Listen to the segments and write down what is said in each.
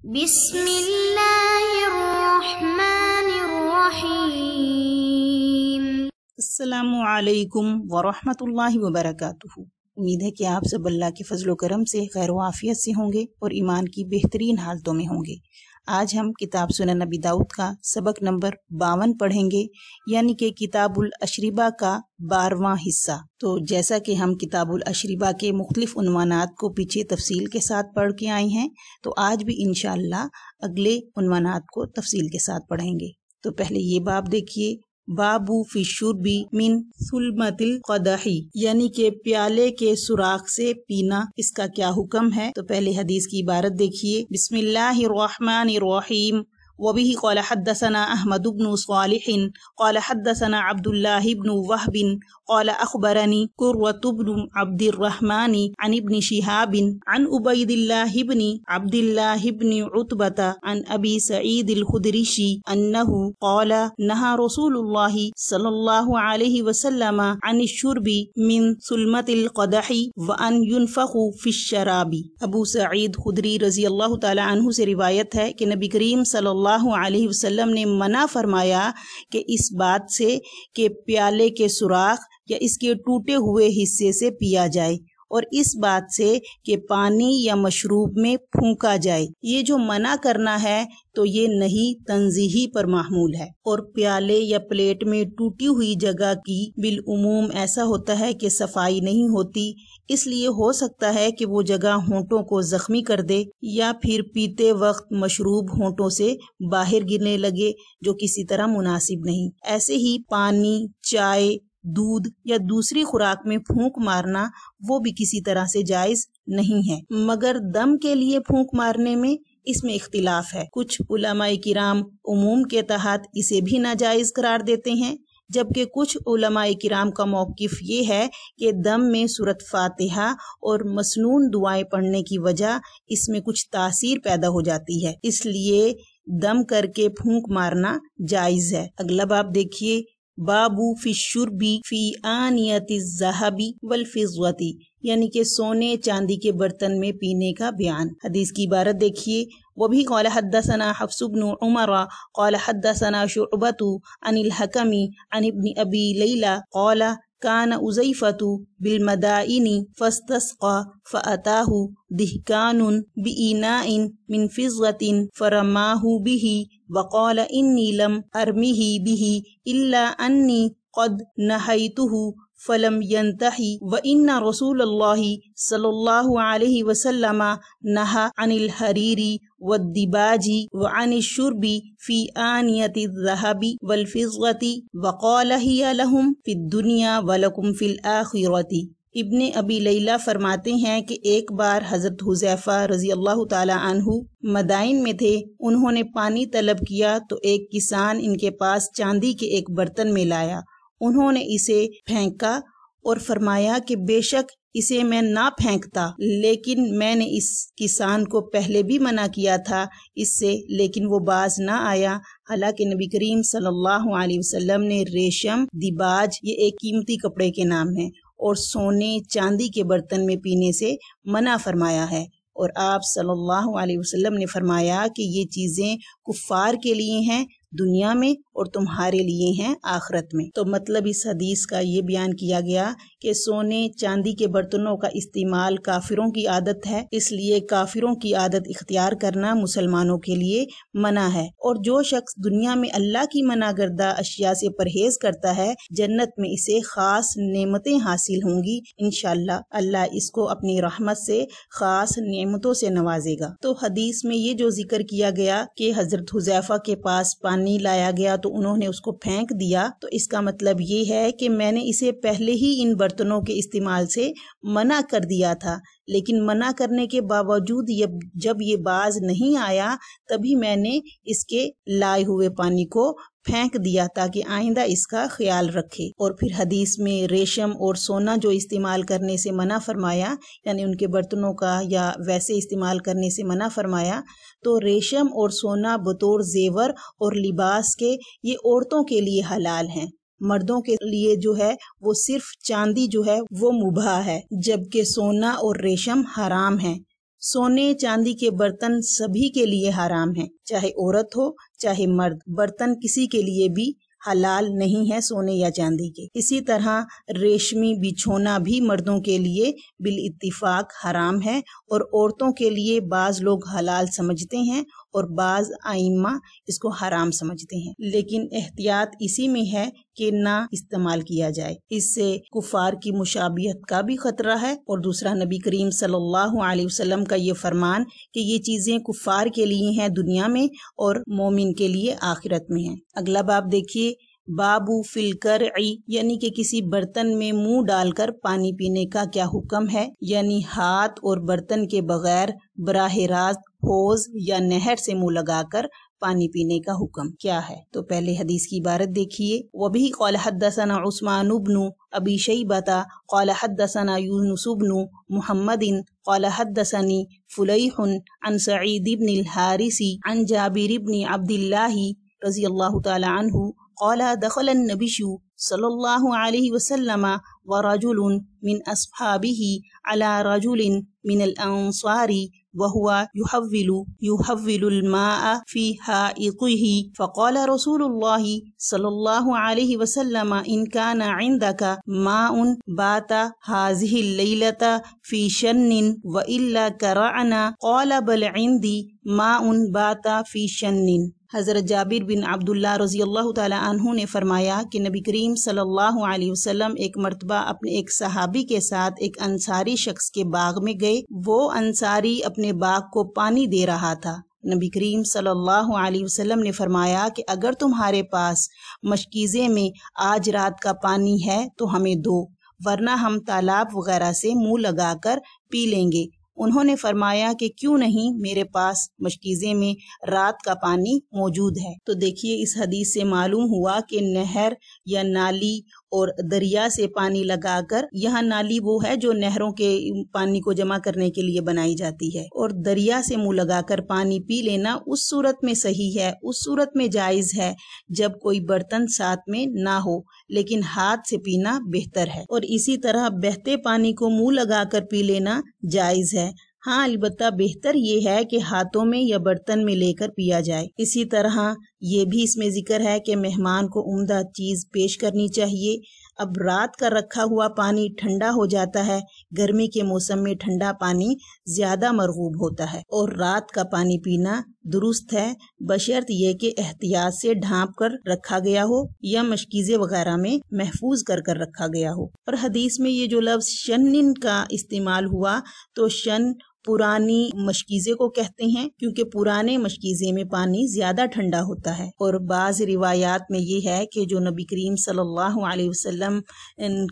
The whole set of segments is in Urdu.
بسم اللہ الرحمن الرحیم۔ السلام علیکم ورحمۃ اللہ وبرکاتہ۔ امید ہے کہ آپ سب اللہ کے فضل و کرم سے خیر و عافیت سے ہوں گے اور ایمان کی بہترین حالتوں میں ہوں گے۔ آج ہم کتاب سنن نبی داؤد کا سبق نمبر 52 پڑھیں گے، یعنی کہ کتاب الاشربہ کا 12واں حصہ۔ تو جیسا کہ ہم کتاب الاشربہ کے مختلف عنوانات کو پیچھے تفصیل کے ساتھ پڑھ کے آئے ہیں، تو آج بھی انشاءاللہ اگلے عنوانات کو تفصیل کے ساتھ پڑھیں گے۔ تو پہلے یہ باب دیکھیے، بابو فی الشرب من ثلمۃ القدح، یعنی کہ پیالے کے سوراخ سے پینا، اس کا کیا حکم ہے۔ تو پہلے حدیث کی عبارت دیکھیے، بسم اللہ الرحمن الرحیم۔ وبه قال حدثنا احمد بن صالح قال حدثنا عبد الله بن وهب قال اخبرني قرة بن عبد الرحمن عن ابن شهاب عن عبيد الله بن عبد الله بن عتبة عن ابي سعيد الخدري انه قال نهى رسول الله صلى الله عليه وسلم عن الشرب من ثلمة القدح وان ينفخ في الشراب۔ ابو سعید خدری رضی اللہ تعالی عنہ سے روایت ہے کہ نبی کریم صلی اللہ علیہ وسلم نے منع فرمایا کہ اس بات سے کہ پیالے کے سوراخ یا اس کے ٹوٹے ہوئے حصے سے پیا جائے، اور اس بات سے کہ پانی یا مشروب میں پھونکا جائے۔ یہ جو منع کرنا ہے تو یہ نہیں تنزیہی پر محمول ہے، اور پیالے یا پلیٹ میں ٹوٹی ہوئی جگہ کی بالعموم ایسا ہوتا ہے کہ صفائی نہیں ہوتی، اس لیے ہو سکتا ہے کہ وہ جگہ ہونٹوں کو زخمی کر دے، یا پھر پیتے وقت مشروب ہونٹوں سے باہر گرنے لگے، جو کسی طرح مناسب نہیں۔ ایسے ہی پانی، چائے، دودھ یا دوسری خوراک میں پھونک مارنا وہ بھی کسی طرح سے جائز نہیں ہے، مگر دم کے لیے پھونک مارنے میں اس میں اختلاف ہے۔ کچھ علماء کرام عموم کے تحت اسے بھی ناجائز قرار دیتے ہیں، جبکہ کچھ علماء کرام کا موقف یہ ہے کہ دم میں سورۃ فاتحہ اور مسنون دعائیں پڑھنے کی وجہ اس میں کچھ تاثیر پیدا ہو جاتی ہے، اس لیے دم کر کے پھونک مارنا جائز ہے۔ اگلا باب دیکھیے، بابو فی الشرب فی آنیۃ الذھب والفضۃ، یعنی کہ سونے چاندی کے برتن میں پینے کا بیان۔ حدیث کی عبارت دیکھیے، وبه قال حدثنا حفص بن عمر قال حدثنا شعبۃ عن الحکم عن ابن ابی لیلى قال كان أزيفة بالمدائن فاستسقى فأتاه دهقان بإناء من فضة فرماه به وقال إني لم أرمه به إلا أني قد نهيته فلم ينتهي وإن رسول الله صلى الله عليه وسلم نهى عن الحرير والدباج وعن الشرب في آنية الذهب والفضة وقال هي لهم في الدنيا ولكم في الآخرة۔ ابن ابی لیلہ فرماتے ہیں کہ ایک بار حضرت حذیفہ رضی اللہ تعالی عنہ مدائن میں تھے، انہوں نے پانی طلب کیا تو ایک کسان ان کے پاس چاندی کے ایک برتن میں لایا، انہوں نے اسے پھینکا اور فرمایا کہ بے شک اسے میں نہ پھینکتا، لیکن میں نے اس کسان کو پہلے بھی منع کیا تھا اس سے، لیکن وہ باز نہ آیا، حالانکہ نبی کریم صلی اللہ علیہ وسلم نے ریشم، دیباج، یہ ایک قیمتی کپڑے کے نام ہیں، اور سونے چاندی کے برتن میں پینے سے منع فرمایا ہے، اور آپ صلی اللہ علیہ وسلم نے فرمایا کہ یہ چیزیں کفار کے لیے ہیں دنیا میں اور تمہارے لیے ہیں آخرت میں۔ تو مطلب اس حدیث کا یہ بیان کیا گیا کہ سونے چاندی کے برتنوں کا استعمال کافروں کی عادت ہے، اس لیے کافروں کی عادت اختیار کرنا مسلمانوں کے لیے منع ہے، اور جو شخص دنیا میں اللہ کی منع کردہ اشیاء سے پرہیز کرتا ہے جنت میں اسے خاص نعمتیں حاصل ہوں گی انشاءاللہ، اللہ اس کو اپنی رحمت سے خاص نعمتوں سے نوازے گا۔ تو حدیث میں یہ جو ذکر کیا گیا کہ حضرت حذیفہ کے پاس پانی لایا گیا تو انہوں نے اس کو پھینک دیا، تو اس کا مطلب یہ ہے کہ میں نے اسے پہلے ہی ان برتنوں کے استعمال سے منع کر دیا تھا، لیکن منع کرنے کے باوجود جب یہ باز نہیں آیا تبھی میں نے اس کے لائے ہوئے پانی کو پھینک دیا تاکہ آئندہ اس کا خیال رکھے۔ اور پھر حدیث میں ریشم اور سونا جو استعمال کرنے سے منع فرمایا، یعنی ان کے برتنوں کا یا ویسے استعمال کرنے سے منع فرمایا، تو ریشم اور سونا بطور زیور اور لباس کے یہ عورتوں کے لیے حلال ہیں، مردوں کے لیے جو ہے وہ صرف چاندی جو ہے وہ مباح ہے، جبکہ سونا اور ریشم حرام ہیں۔ سونے چاندی کے برتن سبھی کے لیے حرام ہیں، چاہے عورت ہو چاہے مرد، برتن کسی کے لیے بھی حلال نہیں ہے سونے یا چاندی کے۔ اسی طرح ریشمی بچھونا بھی مردوں کے لیے بالاتفاق حرام ہے اور عورتوں کے لیے بعض لوگ حلال سمجھتے ہیں اور بعض ائمہ اس کو حرام سمجھتے ہیں، لیکن احتیاط اسی میں ہے کہ نہ استعمال کیا جائے، اس سے کفار کی مشابہت کا بھی خطرہ ہے۔ اور دوسرا نبی کریم صلی اللہ علیہ وسلم کا یہ فرمان کہ یہ چیزیں کفار کے لیے ہیں دنیا میں اور مومن کے لیے آخرت میں ہیں۔ اگلا باب دیکھیے، بابو فی القرع، یعنی کہ کسی برتن میں منہ ڈال کر پانی پینے کا کیا حکم ہے، یعنی ہاتھ اور برتن کے بغیر براہ راست حوض یا نہر سے منہ لگا کر پانی پینے کا حکم کیا ہے۔ تو پہلے حدیث کی عبارت دیکھیے، وبہ قال حدثنا عثمان بن ابی شیبۃ قال حدثنا یونس بن محمد قال حدثنی فلیح عن سعید بن الحارث عن جابر بن عبد اللہ رضی اللہ تعالی عنہ قال دخل النبی صلی اللہ علیہ وسلم ورجل من اصحابہ علی رجل من الانصار وهو يحول الماء في حائطه فقال رسول الله صلى الله عليه وسلم إن كان عندك ماء بات هذه الليلة في شن وإلا كرعنا قال بل عندي ماء بات في شن۔ حضرت جابر بن عبداللہ رضی اللہ تعالی عنہ نے فرمایا کہ نبی کریم صلی اللہ علیہ وسلم ایک مرتبہ اپنے ایک صحابی کے ساتھ ایک انصاری شخص کے باغ میں گئے۔ وہ انصاری اپنے باغ کو پانی دے رہا تھا۔ نبی کریم صلی اللہ علیہ وسلم نے فرمایا کہ اگر تمہارے پاس مشکیزے میں آج رات کا پانی ہے تو ہمیں دو، ورنہ ہم تالاب وغیرہ سے منہ لگا کر پی لیں گے۔ انہوں نے فرمایا کہ کیوں نہیں، میرے پاس مشکیزے میں رات کا پانی موجود ہے۔ تو دیکھیے اس حدیث سے معلوم ہوا کہ نہر یا نالی اور دریا سے پانی لگا کر، یہاں نالی وہ ہے جو نہروں کے پانی کو جمع کرنے کے لیے بنائی جاتی ہے، اور دریا سے منہ لگا کر پانی پی لینا اس صورت میں صحیح ہے، اس صورت میں جائز ہے جب کوئی برتن ساتھ میں نہ ہو، لیکن ہاتھ سے پینا بہتر ہے۔ اور اسی طرح بہتے پانی کو منہ لگا کر پی لینا جائز ہے، ہاں البتہ بہتر یہ ہے کہ ہاتھوں میں یا برتن میں لے کر پیا جائے۔ اسی طرح یہ بھی اس میں ذکر ہے کہ مہمان کو عمدہ چیز پیش کرنی چاہیے۔ اب رات کا رکھا ہوا پانی ٹھنڈا ہو جاتا ہے، گرمی کے موسم میں ٹھنڈا پانی زیادہ مرغوب ہوتا ہے، اور رات کا پانی پینا درست ہے بشرط یہ کہ احتیاط سے ڈھانپ کر رکھا گیا ہو یا مشکیزے وغیرہ میں محفوظ کر رکھا گیا ہو۔ اور حدیث میں یہ جو لفظ شنن کا استعمال ہوا، تو شن پرانی مشکیزے کو کہتے ہیں، کیونکہ پرانے مشکیزے میں پانی زیادہ ٹھنڈا ہوتا ہے۔ اور بعض روایات میں یہ ہے کہ جو نبی کریم صلی اللہ علیہ وسلم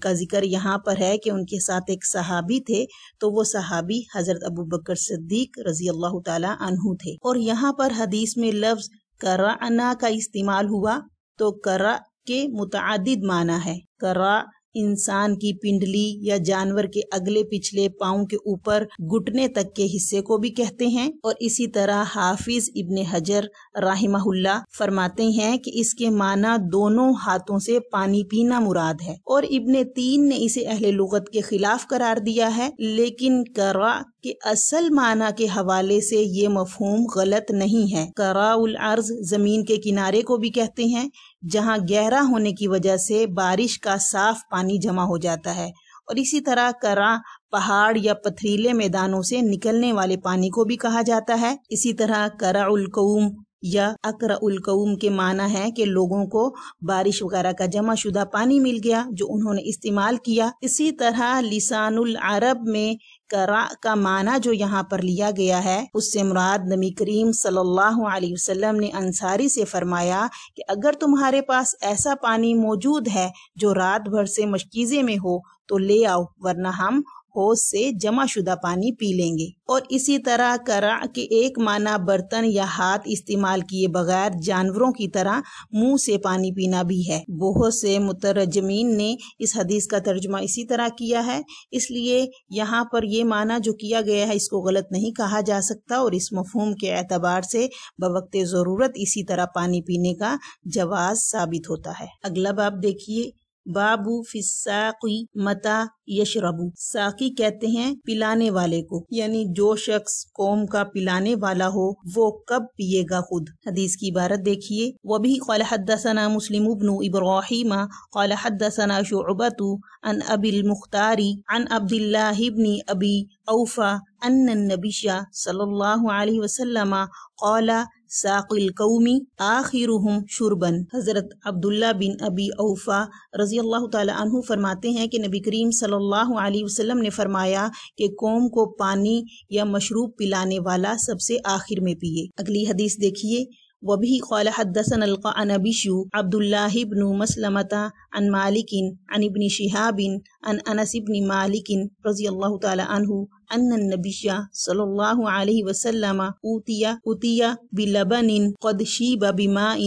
کا ذکر یہاں پر ہے کہ ان کے ساتھ ایک صحابی تھے، تو وہ صحابی حضرت ابوبکر صدیق رضی اللہ تعالی عنہ تھے۔ اور یہاں پر حدیث میں لفظ کرعنا کا استعمال ہوا، تو کرع کے متعدد معنی ہے۔ کرع انسان کی پنڈلی یا جانور کے اگلے پچھلے پاؤں کے اوپر گھٹنے تک کے حصے کو بھی کہتے ہیں۔ اور اسی طرح حافظ ابن حجر رحمہ اللہ فرماتے ہیں کہ اس کے معنی دونوں ہاتھوں سے پانی پینا مراد ہے، اور ابن تین نے اسے اہل لغت کے خلاف قرار دیا ہے، لیکن کرع کے اصل معنی کے حوالے سے یہ مفہوم غلط نہیں ہے۔ کرع الارض زمین کے کنارے کو بھی کہتے ہیں، جہاں گہرا ہونے کی وجہ سے بارش کا صاف پانی جمع ہو جاتا ہے۔ اور اسی طرح کرع پہاڑ یا پتھریلے میدانوں سے نکلنے والے پانی کو بھی کہا جاتا ہے۔ اسی طرح کرع القوم یا اقرع القوم کے معنی ہے کہ لوگوں کو بارش وغیرہ کا جمع شدہ پانی مل گیا جو انہوں نے استعمال کیا۔ اسی طرح لسان العرب میں کرع کا معنی جو یہاں پر لیا گیا ہے، اس سے مراد نبی کریم صلی اللہ علیہ وسلم نے انصاری سے فرمایا کہ اگر تمہارے پاس ایسا پانی موجود ہے جو رات بھر سے مشکیزے میں ہو تو لے آؤ، ورنہ ہم حوض سے جمع شدہ پانی پی لیں گے۔ اور اسی طرح کرع کے ایک معنی برتن یا ہاتھ استعمال کیے بغیر جانوروں کی طرح منہ سے پانی پینا بھی ہے۔ بہت سے مترجمین نے اس حدیث کا ترجمہ اسی طرح کیا ہے، اس لیے یہاں پر یہ معنی جو کیا گیا ہے اس کو غلط نہیں کہا جا سکتا، اور اس مفہوم کے اعتبار سے بوقت ضرورت اسی طرح پانی پینے کا جواز ثابت ہوتا ہے۔ اگلا باب دیکھیے، بابو فی الساقی متا یشربو، ساقی کہتے ہیں پلانے والے کو، یعنی جو شخص قوم کا پلانے والا ہو وہ کب پیے گا خود۔ حدیث کی عبارت دیکھیے، وبہ قال حدثنا مسلم بن ابراہیم قال حدثنا شعبۃ عن ابی المختار عن عبد اللہ بن ابی اوفا ان النبی صلی اللہ علیہ وسلم قال ساقی القوم آخرهم شربا۔ حضرت عبداللہ بن ابی اوفا رضی اللہ تعالی عنہ فرماتے ہیں کہ نبی کریم صلی اللہ علیہ وسلم نے فرمایا کہ قوم کو پانی یا مشروب پلانے والا سب سے آخر میں پیے۔ اگلی حدیث دیکھیے، وبه قال حدثنا القعنبی عبد اللہ بن مسلمة عن مالک عن ابن شہاب عن انس بن مالک رضی اللہ تعالی عنہ ان النبی صلی اللہ علیہ وسلم اوتی بلبن قد شیب بماء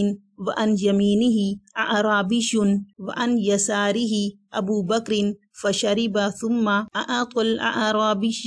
وعن یمینہ اعرابیش وعن یسارہ ابو بکر فشرب ثم اعطى الاعرابیش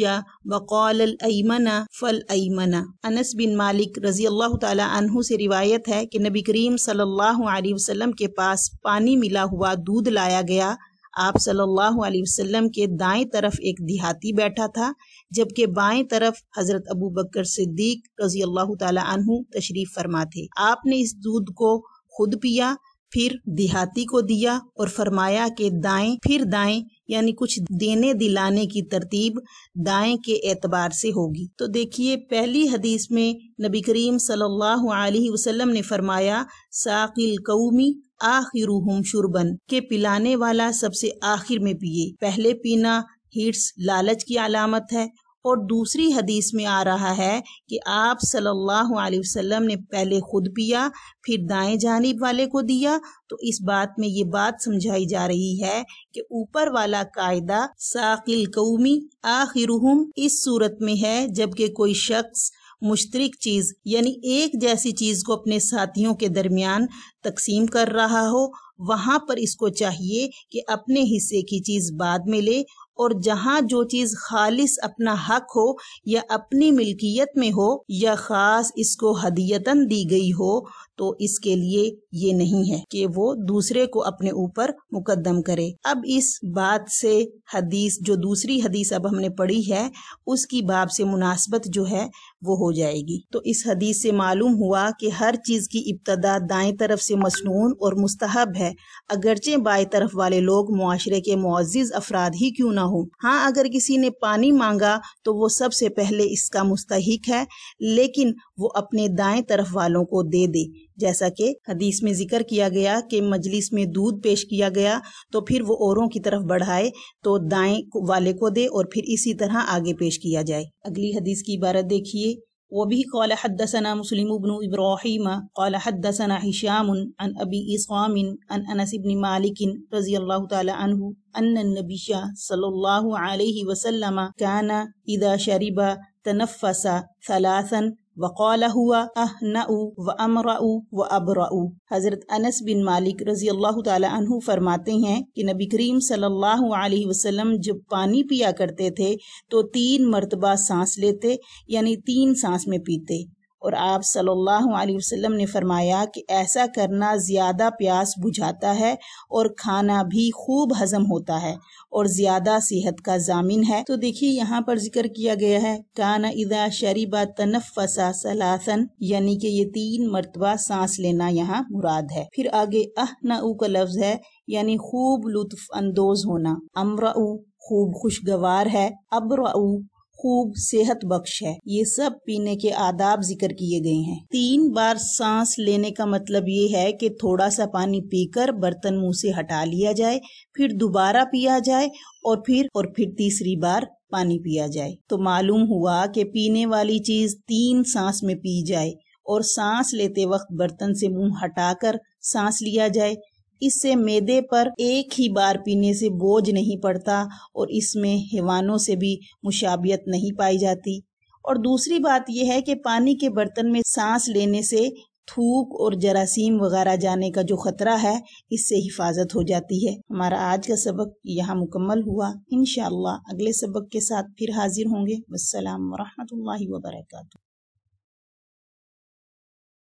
وقال الایمن فالایمن۔ انس بن مالک رضی اللہ تعالی عنہ سے روایت ہے کہ نبی کریم صلی اللہ علیہ وسلم کے پاس پانی ملا ہوا دودھ لایا گیا۔ آپ صلی اللہ علیہ وسلم کے دائیں طرف ایک دیہاتی بیٹھا تھا، جبکہ بائیں طرف حضرت ابو بکر صدیق رضی اللہ تعالی عنہ تشریف فرما تھے۔ آپ نے اس دودھ کو خود پیا، پھر دیہاتی کو دیا اور فرمایا کہ دائیں پھر دائیں، یعنی کچھ دینے دلانے کی ترتیب دائیں کے اعتبار سے ہوگی۔ تو دیکھیے، پہلی حدیث میں نبی کریم صلی اللہ علیہ وسلم نے فرمایا ساقی القومی آخرهم شربن، کہ پلانے والا سب سے آخر میں پیے۔ پہلے پینا ہرس لالچ کی علامت ہے، اور دوسری حدیث میں آ رہا ہے کہ آپ صلی اللہ علیہ وسلم نے پہلے خود پیا پھر دائیں جانب والے کو دیا۔ تو اس بات میں یہ بات سمجھائی جا رہی ہے کہ اوپر والا قاعدہ ساقی القومی آخرهم اس صورت میں ہے جبکہ کوئی شخص مشترک چیز یعنی ایک جیسی چیز کو اپنے ساتھیوں کے درمیان تقسیم کر رہا ہو، وہاں پر اس کو چاہیے کہ اپنے حصے کی چیز بعد میں لے، اور جہاں جو چیز خالص اپنا حق ہو یا اپنی ملکیت میں ہو یا خاص اس کو ہدیتاً دی گئی ہو تو اس کے لیے یہ نہیں ہے کہ وہ دوسرے کو اپنے اوپر مقدم کرے۔ اب اس بات سے حدیث جو دوسری حدیث اب ہم نے پڑھی ہے اس کی باب سے مناسبت جو ہے وہ ہو جائے گی۔ تو اس حدیث سے معلوم ہوا کہ ہر چیز کی ابتدا دائیں طرف سے مسنون اور مستحب ہے، اگرچہ بائیں طرف والے لوگ معاشرے کے معزز افراد ہی کیوں نہ ہوں۔ ہاں، اگر کسی نے پانی مانگا تو وہ سب سے پہلے اس کا مستحق ہے، لیکن وہ اپنے دائیں طرف والوں کو دے دے، جیسا کہ حدیث میں ذکر کیا گیا کہ مجلس میں دودھ پیش کیا گیا تو پھر وہ اوروں کی طرف بڑھائے تو دائیں والے کو دے اور پھر اسی طرح آگے پیش کیا جائے۔ اگلی حدیث کی عبارت دیکھیے، وبه قال حدثنا مسلم بن ابراہیم قال حدثنا ہشام عن ابی اسقام عن انس بن مالک رضی اللہ تعالی عنہ ان النبی صلی اللہ علیہ وسلم كان اذا شرب تنفس ثلاثا وقال هو اہنأ وامرأ وابرأ۔ حضرت انس بن مالک رضی اللہ تعالی عنہ فرماتے ہیں کہ نبی کریم صلی اللہ علیہ وسلم جب پانی پیا کرتے تھے تو 3 مرتبہ سانس لیتے، یعنی 3 سانس میں پیتے، اور آپ صلی اللہ علیہ وسلم نے فرمایا کہ ایسا کرنا زیادہ پیاس بجھاتا ہے اور کھانا بھی خوب ہضم ہوتا ہے اور زیادہ صحت کا ضامن ہے۔ تو دیکھیے یہاں پر ذکر کیا گیا ہے کان اذا شرب تنفس ثلاثا، یعنی کہ یہ 3 مرتبہ سانس لینا یہاں مراد ہے۔ پھر آگے اہنأ کا لفظ ہے، یعنی خوب لطف اندوز ہونا، امرأ خوب خوشگوار ہے، ابرأ خوب صحت بخش ہے۔ یہ سب پینے کے آداب ذکر کیے گئے ہیں۔ 3 بار سانس لینے کا مطلب یہ ہے کہ تھوڑا سا پانی پی کر برتن منہ سے ہٹا لیا جائے، پھر دوبارہ پیا جائے اور پھر تیسری بار پانی پیا جائے۔ تو معلوم ہوا کہ پینے والی چیز 3 سانس میں پی جائے اور سانس لیتے وقت برتن سے منہ ہٹا کر سانس لیا جائے۔ اس سے معدے پر ایک ہی بار پینے سے بوجھ نہیں پڑتا اور اس میں حیوانوں سے بھی مشابہت نہیں پائی جاتی۔ اور دوسری بات یہ ہے کہ پانی کے برتن میں سانس لینے سے تھوک اور جراثیم وغیرہ جانے کا جو خطرہ ہے اس سے حفاظت ہو جاتی ہے۔ ہمارا آج کا سبق یہاں مکمل ہوا، انشاءاللہ اگلے سبق کے ساتھ پھر حاضر ہوں گے۔ والسلام ورحمۃ اللہ وبرکاتہ۔